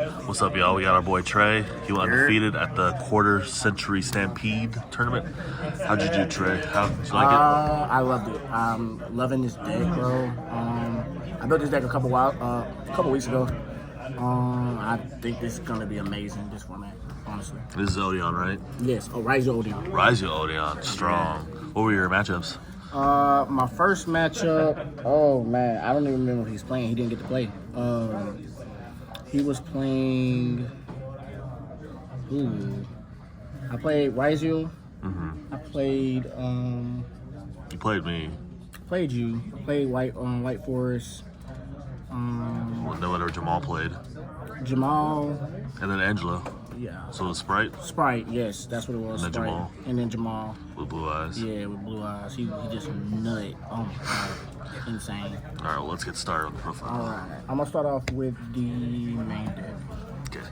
What's up, y'all? We got our boy Trey. He went undefeated at the Quarter Century Stampede tournament. How'd you do, Trey? How'd you like it? I loved it. I'm loving this deck, bro. I built this deck a couple weeks ago. I think this is gonna be amazing. This format, honestly. This is Odion, right? Yes. Oh, Ryzeal Odion. Ryzeal Odion, strong. What were your matchups? My first matchup. Oh man, I don't even remember if he's playing. He didn't get to play. He was playing. I played Ryzeal. I played. You played me. Played you. I played White Forest. Well, no other Jamal played. Jamal. And then Angela. Yeah. So it was Sprite? Sprite, yes, that's what it was. And then Sprite. Jamal. And then Jamal. With blue eyes. Yeah, with blue eyes. He just nut. Oh my god. Insane. All right, well, let's get started on the profile. All right. I'm going to start off with the main deck. Okay.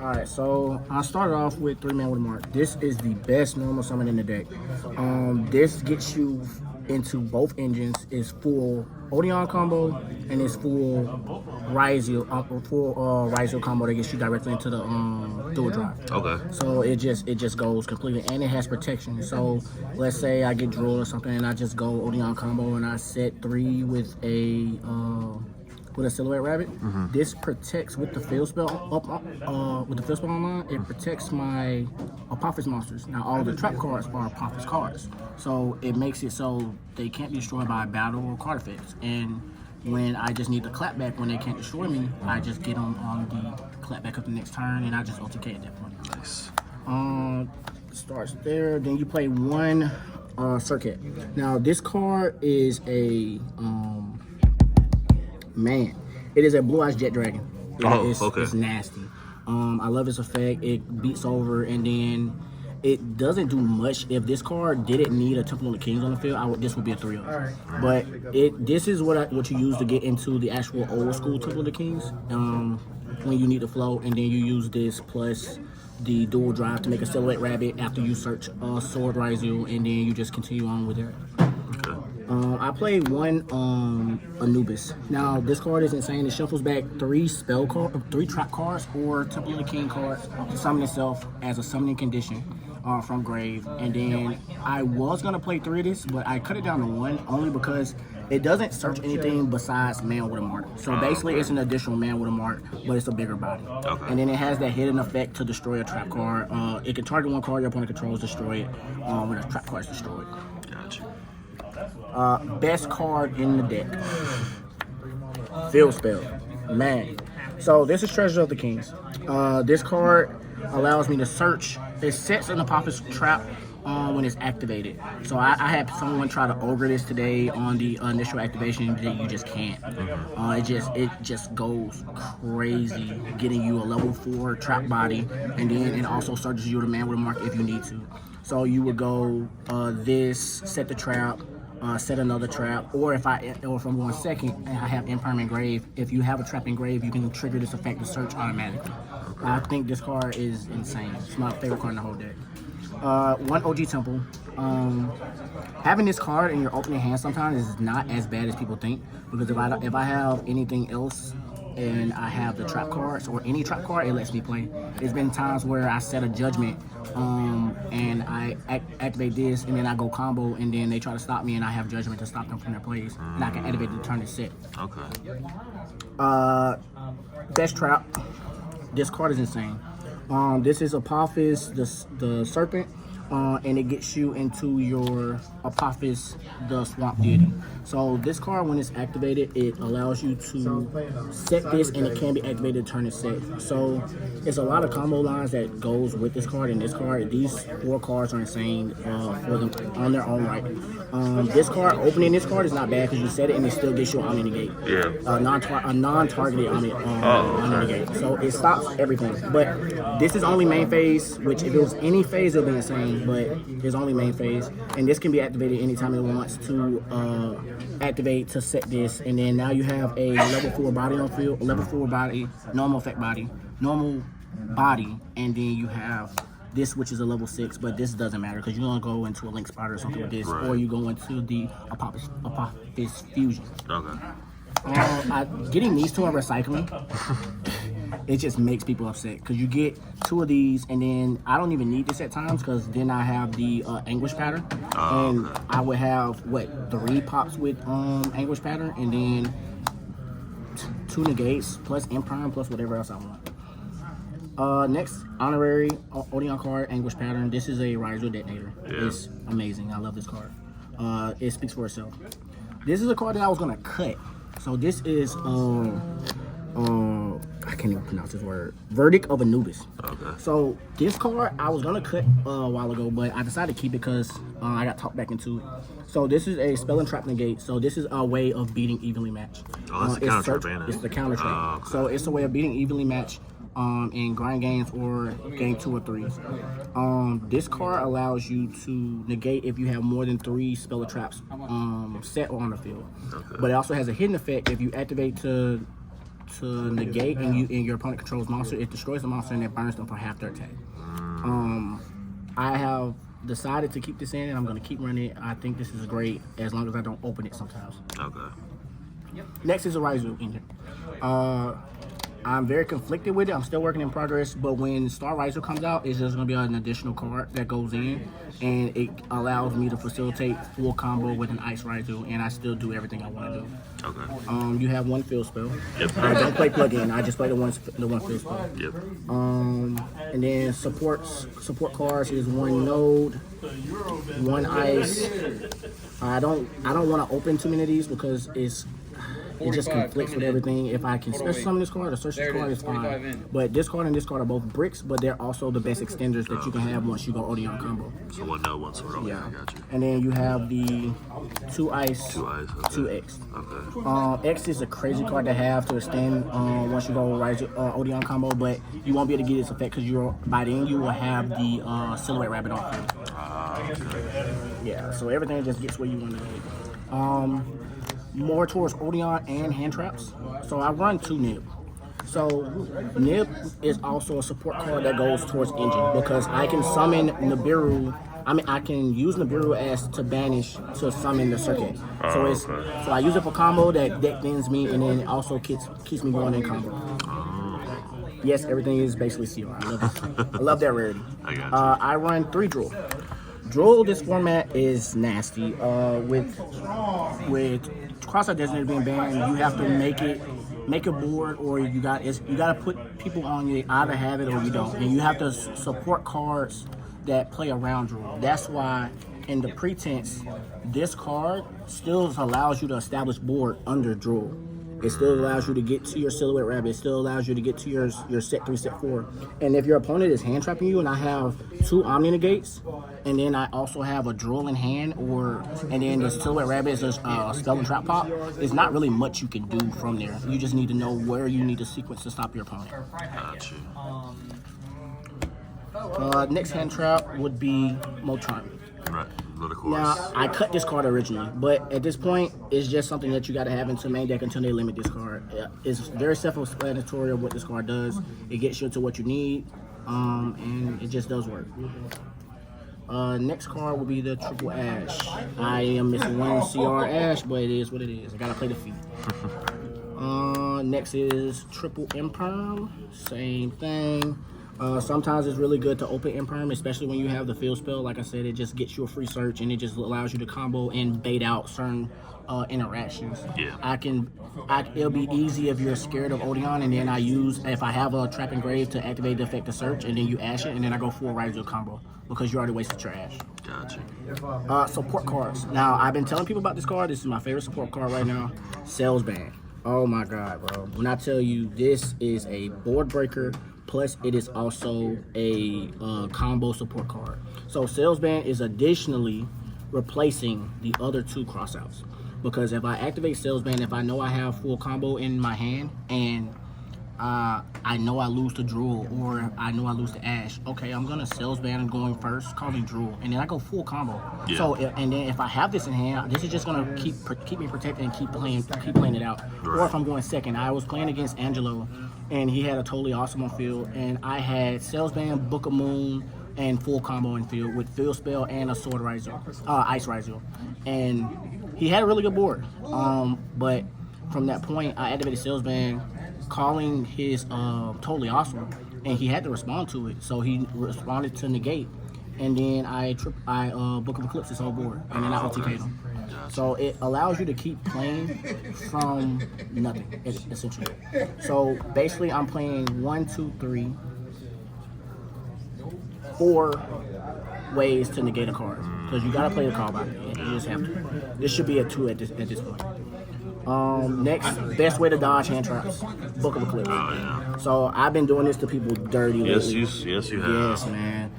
All right, so I started off with 3-man with a mark. This is the best normal summon in the deck. This gets you into both engines. It's full Odion combo and it's full Ryzeal, Ryzeal combo that gets you directly into the dual drive. Okay. So it just goes completely, and it has protection. So let's say I get drool or something, and I just go Odion combo, and I set 3 with a silhouette rabbit. This protects with the field spell online. It protects my Apophis monsters. Now all the trap cards are Apophis cards, so it makes it so they can't be destroyed by battle or card effects. And when I just need the clap back when they can't destroy me, I just get them on the clap back up the next turn, and I just OTK at that point. Nice. Starts there. Then you play 1 Circuit. Now this card is a man, it is a Blue Eyes Jet Dragon. Okay. It's nasty. I love its effect. It beats over, and then it doesn't do much. If this card didn't need a Temple of the Kings on the field, this would be a 3-0. But this is what you use to get into the actual old school Temple of the Kings. When you need to flow, and then you use this plus the dual drive to make a silhouette rabbit after you search Sword Ryzeal, and then you just continue on with it. I played 1 Anubis. Now this card is insane. It shuffles back 3 trap cards or Temple of the King cards to summon itself as a summoning condition from grave. And then I was gonna play 3 of this, but I cut it down to 1 only because it doesn't search anything besides man with a mark. So basically it's an additional man with a mark, but it's a bigger body. And then it has that hidden effect to destroy a trap card. It can target 1 card your opponent controls, destroy it when a trap card is destroyed. Gotcha. Best card in the deck. Field Spell. Man. So this is Treasure of the Kings. This card allows me to search. It sets an Apophis trap when it's activated. So I had someone try to ogre this today on the initial activation that you just can't. It just goes crazy, getting you a level 4 trap body, and then it also searches you with a man with a mark if you need to. So you would go this, set the trap, set another trap, or if I'm going second and I have Impermanent Grave, if you have a trap in grave, you can trigger this effect to search automatically. I think this card is insane. It's my favorite card in the whole deck. 1 OG Temple. Having this card in your opening hand sometimes is not as bad as people think, because if I have anything else and I have the trap cards or any trap card, it lets me play. There's been times where I set a judgment and I activate this, and then I go combo, and then they try to stop me, and I have judgment to stop them from their plays, and I can activate the turn to set. Okay. Best trap. This card is insane. This is Apophis, the serpent, and it gets you into your Apophis, the swamp deity. So this card, when it's activated, it allows you to set this, and it can be activated to turn it set. So it's a lot of combo lines that goes with this card and this card. These 4 cards are insane for them on their own right. This card, opening this card is not bad because you set it and it still gets you an Omni Negate. Yeah. A non-targeted Omni Negate. So it stops everything. But this is only main phase, which if it was any phase, it would be insane. But it's only main phase, and this can be activated anytime it wants to activate to set this. And then now you have a level 4 body on field, level 4 body, normal effect body, normal body, and then you have this, which is a level 6, but this doesn't matter because you're gonna go into a Link Spider or something with this, or you go into the Apophis Fusion. Okay. Getting these 2 on recycling it just makes people upset because you get 2 of these, and then I don't even need this at times because then I have the anguish pattern, and okay. I would have 3 pops with anguish pattern, and then 2 negates plus imprime plus whatever else I want. Next, honorary Odion card, anguish pattern. This is a Ryzeal detonator. Yeah. It's amazing. I love this card. It speaks for itself. This is a card that I was gonna cut. So this is I can't even pronounce this word. Verdict of Anubis. Okay. So this card I was gonna cut a while ago, but I decided to keep it because I got talked back into it. So this is a spell and trap negate. So this is a way of beating evenly match. Oh, that's the counter trap, ain't it? It's the counter trap. Oh, okay. So it's a way of beating evenly match in grind games or game 2 or 3s. This card allows you to negate if you have more than 3 spell or traps set or on the field. Okay. But it also has a hidden effect. If you activate to negate and your opponent controls monster, it destroys the monster and it burns them for half their attack. I have decided to keep this in and I'm going to keep running it. I think this is great as long as I don't open it sometimes. Okay. Next is a Ryzeal engine. I'm very conflicted with it. I'm still working in progress, but when Star Ryzeal comes out, it's just going to be an additional card that goes in, and it allows me to facilitate full combo with an Ice Ryzeal, and I still do everything I want to do. Okay. You have 1 field spell. Yep. I don't play plug-in. I just play the one field spell. Yep. And then support cards is 1 node, 1 ice. I don't want to open too many of these because it just conflicts with everything. If I can special summon this card or search this card, it's fine. But this card and this card are both bricks, but they're also the best extenders that you can have once you go Odion combo. So 1 no, 1 sword. Okay, Yeah. I got you. And then you have the 2 ice, 2 eyes. Okay. 2 X. Okay. X is a crazy card to have to extend once you go Odion combo, but you won't be able to get its effect because by then you will have the Silhouette Rabbit on you. Okay. Yeah, so everything just gets where you want to get. More towards Odion and hand traps. So I run 2 Nib. So Nib is also a support card that goes towards engine because I can summon Nibiru. I can use Nibiru as to banish to summon the circuit. So so I use it for combo that deck thins me, and then it also keeps me going in combo. Yes, everything is basically CR. I love it. I love that rarity. I got you. I run 3 Drool. Drool, this format is nasty. With Cross-Out Designator being banned, you have to make a board, or you got to put people on you. Either have it or you don't, and you have to support cards that play around Drool. That's why in the pretense, this card still allows you to establish board under Drool. It still allows you to get to your Silhouette Rabbit. It still allows you to get to your set 3, set 4. And if your opponent is hand trapping you, and I have 2 Omni Negates, and then I also have a Drool in hand, and then the Silhouette Rabbit is a spell and trap pop, there's not really much you can do from there. You just need to know where you need to sequence to stop your opponent. Got you. Next hand trap would be Motron. Right. Of course. Now, I cut this card originally, but at this point, it's just something that you got to have into main deck until they limit this card. It's very self-explanatory of what this card does. It gets you to what you need, and it just does work. Next card will be the Triple Ash. I am missing 1 CR Ash, but it is what it is. I got to play the feat. Next is Triple Imperm. Same thing. Sometimes it's really good to open Imperm, especially when you have the field spell. Like I said, it just gets you a free search, and it just allows you to combo and bait out certain interactions. Yeah. It'll be easy if you're scared of Odion, and then if I have a Trap Engrave to activate the effect of search, and then you Ash it, and then I go full Ryzeal combo because you already wasted your Ash. Gotcha. Support cards. Now, I've been telling people about this card. This is my favorite support card right now. Salesman. Oh my God, bro. When I tell you this is a board breaker, plus it is also a combo support card. So Salesman is additionally replacing the other 2 crossouts. Because if I activate Salesman, if I know I have full combo in my hand, and I know I lose to Drool, or I know I lose to Ash, okay, I'm gonna Salesman going first, calling Drool, and then I go full combo. Yeah. So and then if I have this in hand, this is just gonna keep me protected and keep playing it out. Right. Or if I'm going second, I was playing against Angelo, and he had a totally awesome on field, and I had Salesman, Book of Moon, and full combo in field with field spell and a sword Ryzeal, Ice Ryzeal, and he had a really good board. But from that point, I activated Salesman, calling his totally awesome, and he had to respond to it. So he responded to negate, and then I Book of Eclipse his whole board, and then I OTK'd him. So it allows you to keep playing from nothing, essentially. So basically, I'm playing 1, 2, 3, 4 ways to negate a card, because you gotta play the card by it. You just have to. This should be a 2 at this point. Next, best way to dodge hand traps, Book of Eclipse. Oh, yeah. So I've been doing this to people dirty lately. Yes, you have. Yes, man.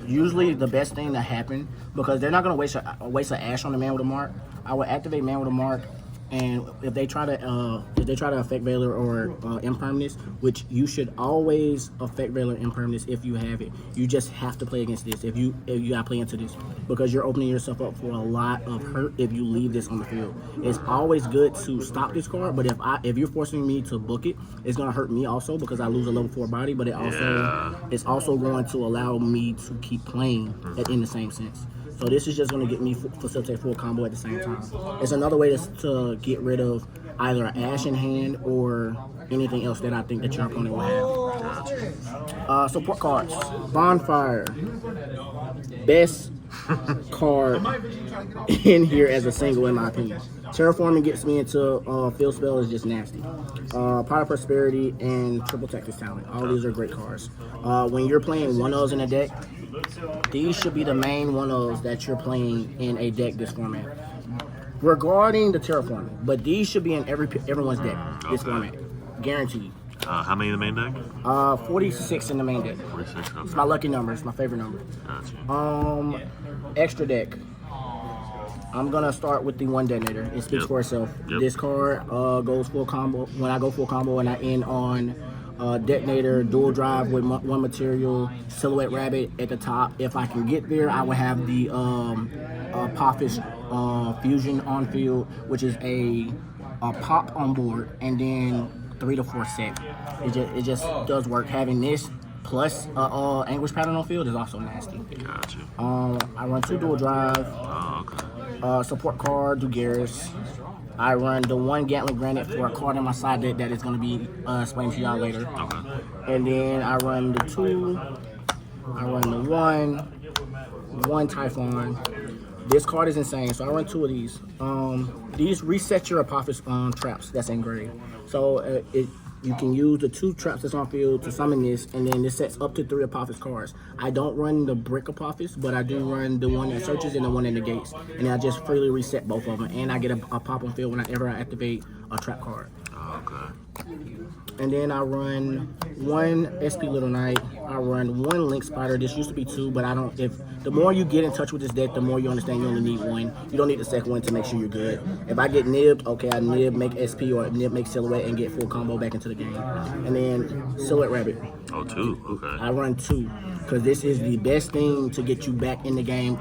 Usually the best thing to happen, because they're not gonna waste an ash on the man with a mark. I would activate man with a mark, and if they try to affect Valor or impermanence, which you should always affect Valor impermanence if you have it. You just have to play against this if you gotta play into this, because you're opening yourself up for a lot of hurt if you leave this on the field. It's always good to stop this card, but if you're forcing me to book it, it's gonna hurt me also, because I lose a level 4 body, but it's also going to allow me to keep playing in the same sense. So this is just going to get me facilitate full combo at the same time. It's another way to get rid of either an ash in hand or anything else that I think that your opponent will have. Support cards. Bonfire. Best card in here as a single, in my opinion. Terraforming gets me into Field Spell is just nasty. Pot of Prosperity and Triple Texas Talent. All these are great cards. When you're playing 1-ofs in a deck, these should be the main 1-ofs that you're playing in a deck this format. Regarding the terraforming, but these should be in everyone's deck this format, guaranteed. How many in the main deck? 46 in the main deck. 46. Okay. It's my lucky number. It's my favorite number. Gotcha. Extra deck. I'm gonna start with the one detonator. It speaks for itself. This card goes full combo. When I go full combo and I end on detonator, dual drive with one material, silhouette rabbit at the top. If I can get there, I would have the Apophis fusion on field, which is a pop on board, and then 3 to 4 set. It just does work. Having this plus anguish pattern on field is also nasty. Gotcha. I run 2 dual drive. Oh, okay. Support card, Dugaris. I run the 1 Gatling Granite for a card in my side deck that is going to be explained to y'all later. Okay. And then I run the 2. I run the 1 Typhon. This card is insane, so I run 2 of these. These reset your Apophis traps that's engraved. So you can use the 2 traps that's on field to summon this, and then this sets up to 3 Apophis cards. I don't run the brick Apophis, but I do run the one that searches and the one in the gates. And then I just freely reset both of them, and I get a pop on field whenever I activate a trap card. Oh, okay. And then I run 1 SP Little Knight. I run 1 Link Spider. This used to be 2, but I don't. The more you get in touch with this deck, the more you understand you only need 1. You don't need the second one to make sure you're good. If I get nibbed, okay, I nib, make SP, or nib, make Silhouette, and get full combo back into the game. And then Silhouette Rabbit. Oh, 2. Okay. I run 2, because this is the best thing to get you back in the game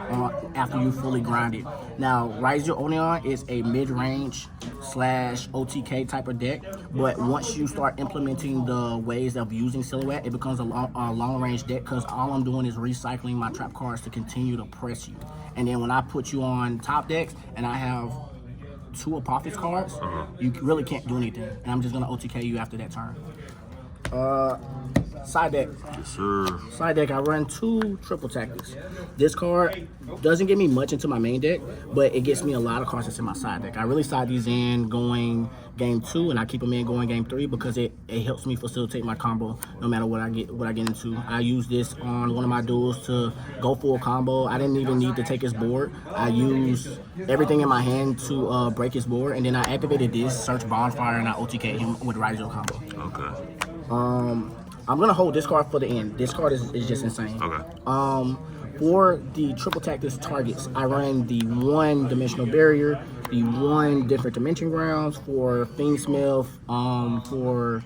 after you fully grind it. Now, Ryzeal Odion is a mid-range / OTK type of deck, but once you start implementing the ways of using Silhouette, it becomes a long-range deck, because all I'm doing is recycling my trap cards to continue to press you. And then when I put you on top decks and I have 2 Apophis cards, you really can't do anything, and I'm just going to OTK you after that turn. Side deck. Yes, sir. Side deck, I run 2 Triple Tactics. This card doesn't get me much into my main deck, but it gets me a lot of cards that's in my side deck. I really side these in going game 2, and I keep them in going game 3, because it helps me facilitate my combo no matter what I get into. I use this on one of my duels to go full combo. I didn't even need to take his board. I used everything in my hand to break his board, and then I activated this, search Bonfire, and I OTK him with Ryzeal combo. Okay. I'm gonna hold this card for the end. This card is just insane. Okay. For the Triple Tactics targets, I run the 1 Dimensional Barrier, the 1 Different Dimension Grounds for Fiendsmith, for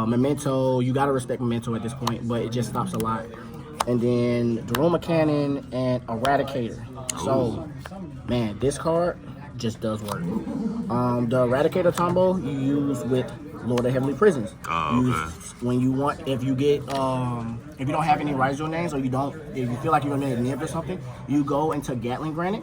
Memento. You gotta respect Memento at this point, but it just stops a lot. And then Daruma Cannon and Eradicator. So, man, this card just does work. The Eradicator combo you use with Lord of Heavenly Prisons. Oh, okay. When you want, if you don't have any Ryzeal names, or if you feel like you're gonna nib or something, you go into Gatling Granite,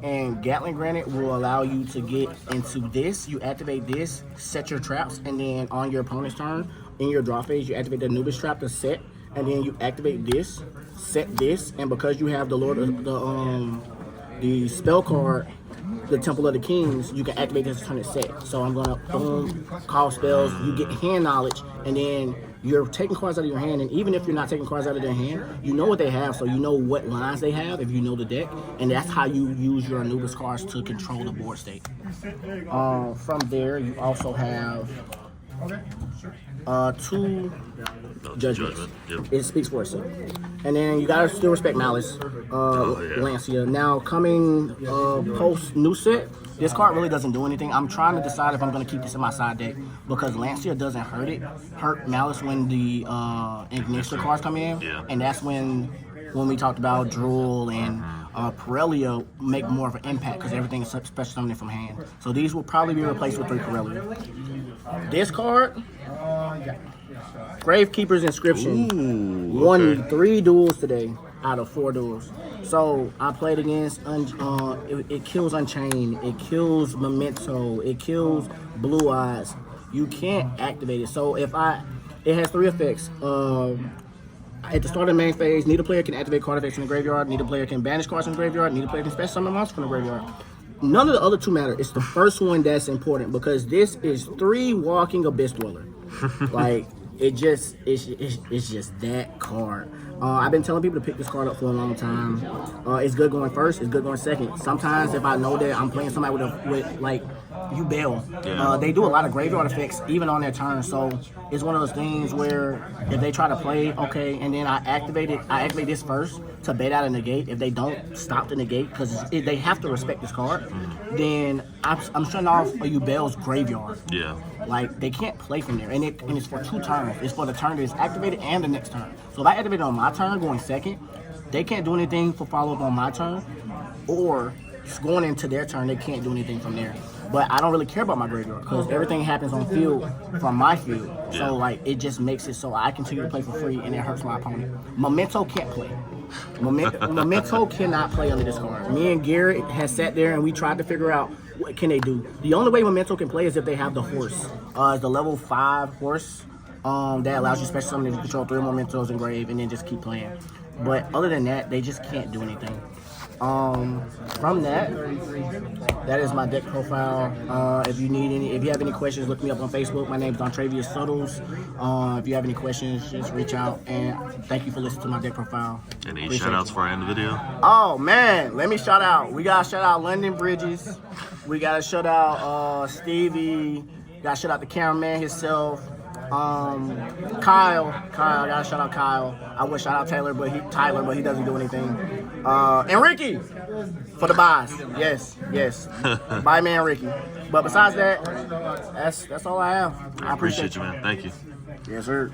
And Gatling Granite will allow you to get into this. You activate this, set your traps, and then on your opponent's turn, in your draw phase, you activate the Anubis trap to set, and then you activate this, set this, and because you have the Lord of the spell card, the Temple of the Kings, you can activate this to turn it set. So I'm gonna boom, call spells, you get hand knowledge, and then you're taking cards out of your hand, and even if you're not taking cards out of their hand, you know what they have, so you know what lines they have if you know the deck, and that's how you use your Anubis cards to control the board state. From there, you also have 2 judgments. Yep. It speaks for itself. And then you gotta still respect Malice, Lancia. Now coming post new set, this card really doesn't do anything. I'm trying to decide if I'm gonna keep this in my side deck because Lancia doesn't hurt Malice when the Ignition cards come in, and that's when we talked about Drool and Corellia make more of an impact because everything is special summoning from hand. So these will probably be replaced with 3 Corellia. This card, Gravekeeper's Inscription, won 3 duels today out of 4 duels. So I played against, it kills Unchained, it kills Memento, it kills Blue Eyes. You can't activate it. So it has 3 effects. At the start of the main phase, neither player can activate card effects in the graveyard, neither player can banish cards in the graveyard, neither player can special summon monsters from the graveyard. None of the other 2 matter. It's the first one that's important because this is 3 Walking Abyss Dweller. Like, it's just that card. I've been telling people to pick this card up for a long time. It's good going first, it's good going second. Sometimes if I know that I'm playing somebody with like, you bail. They do a lot of graveyard effects even on their turn, so it's one of those things where if they try to play, okay, and then I activate this first to bait out a negate. If they don't stop the negate, because they have to respect this card, then I'm shutting off a Yubel's graveyard. Yeah. Like, they can't play from there, and it's for 2 turns. It's for the turn that is activated and the next turn. So if I activate it on my turn going second, they can't do anything for follow up on my turn, or going into their turn, they can't do anything from there. But I don't really care about my graveyard because everything happens on field from my field. So like, it just makes it so I continue to play for free and it hurts my opponent. Memento can't play. Memento cannot play under this card. Me and Garrett has sat there and we tried to figure out what can they do. The only way Memento can play is if they have the horse. It's the level 5 horse that allows you special summon to control 3 Mementos in grave and then just keep playing. But other than that, they just can't do anything. From that is my deck profile. If you have any questions, look me up on Facebook. My name is Dontravius Suttles. If you have any questions, just reach out, and thank you for listening to my deck profile. Any shout outs for our end of the video? Oh man, let me shout out. We gotta shout out London Bridges. We gotta shout out Stevie. Gotta shout out the cameraman himself. Kyle, gotta shout out Kyle. I would shout out Tyler, but he doesn't do anything. And Ricky for the buys. Yes. Buy man Ricky. But besides that, that's all I have. I appreciate you, man. Thank you. Yes, sir.